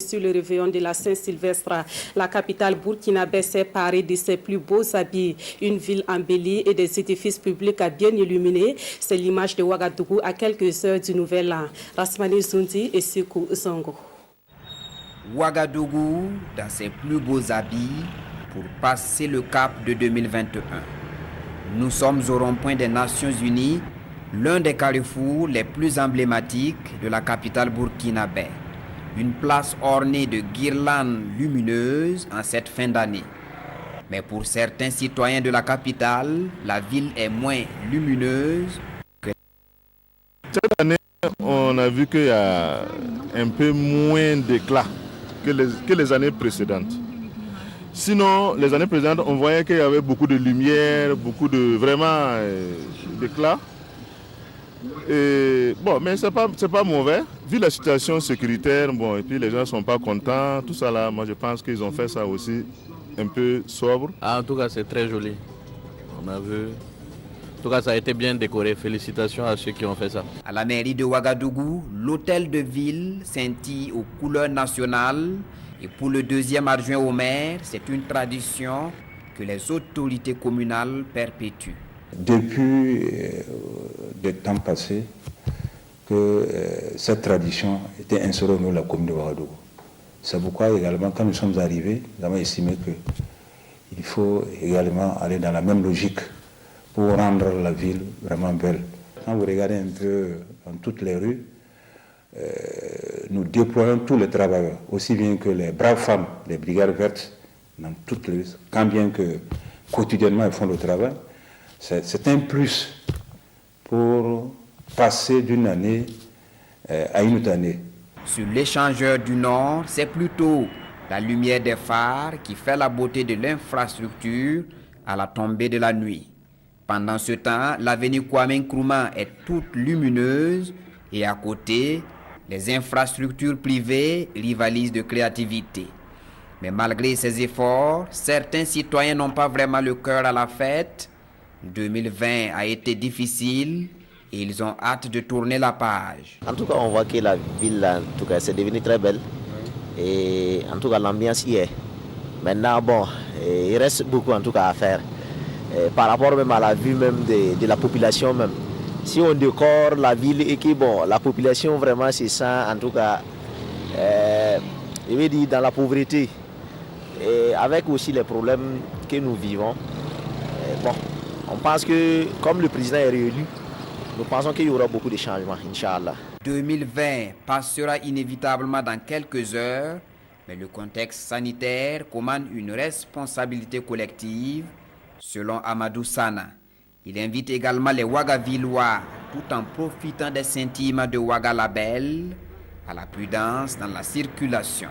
Sur le réveillon de la Saint-Sylvestre, la capitale burkinabé s'est parée de ses plus beaux habits, une ville embellie et des édifices publics bien illuminés. C'est l'image de Ouagadougou à quelques heures du Nouvel An. Rasmani Zoundi et Sikou Zongo. Ouagadougou dans ses plus beaux habits pour passer le cap de 2021. Nous sommes au rond-point des Nations Unies, l'un des carrefours les plus emblématiques de la capitale burkinabé. Une place ornée de guirlandes lumineuses en cette fin d'année. Mais pour certains citoyens de la capitale, la ville est moins lumineuse que... Cette année, on a vu qu'il y a un peu moins d'éclat que les années précédentes. Sinon, les années précédentes, on voyait qu'il y avait beaucoup de lumière, beaucoup de vraiment d'éclat. Et bon, mais c'est pas mauvais. Vu la situation sécuritaire, bon, et puis les gens ne sont pas contents, tout ça là, moi je pense qu'ils ont fait ça aussi un peu sobre. En tout cas, c'est très joli. On a vu. En tout cas, ça a été bien décoré. Félicitations à ceux qui ont fait ça. À la mairie de Ouagadougou, l'hôtel de ville scintille aux couleurs nationales. Et pour le deuxième adjoint au maire, c'est une tradition que les autorités communales perpétuent. Depuis des temps passés, que cette tradition était instaurée au niveau de la commune de Ouagadougou. C'est pourquoi également, quand nous sommes arrivés, nous avons estimé qu'il faut également aller dans la même logique pour rendre la ville vraiment belle. Quand vous regardez un peu dans toutes les rues, nous déployons tous les travailleurs, aussi bien que les braves femmes, les brigades vertes, dans toutes les rues, quand bien que quotidiennement elles font le travail. C'est un plus pour passer d'une année à une autre année. Sur l'échangeur du Nord, c'est plutôt la lumière des phares qui fait la beauté de l'infrastructure à la tombée de la nuit. Pendant ce temps, l'avenue Kwame Nkrumah est toute lumineuse et à côté, les infrastructures privées rivalisent de créativité. Mais malgré ces efforts, certains citoyens n'ont pas vraiment le cœur à la fête. 2020 a été difficile et ils ont hâte de tourner la page. En tout cas, on voit que la ville, en tout cas, c'est devenu très belle. Et en tout cas, l'ambiance y est. Maintenant, bon, il reste beaucoup en tout cas à faire. Et par rapport même à la vue même de la population même. Si on décore la ville et que bon, la population vraiment se sent en tout cas, je veux dire, dans la pauvreté. Et avec aussi les problèmes que nous vivons. Bon, on pense que comme le président est réélu, nous pensons qu'il y aura beaucoup de changements, Inch'Allah. 2020 passera inévitablement dans quelques heures, mais le contexte sanitaire commande une responsabilité collective, selon Amadou Sana. Il invite également les Ouagavillois, tout en profitant des sentiments de Ouaga la Belle, à la prudence dans la circulation.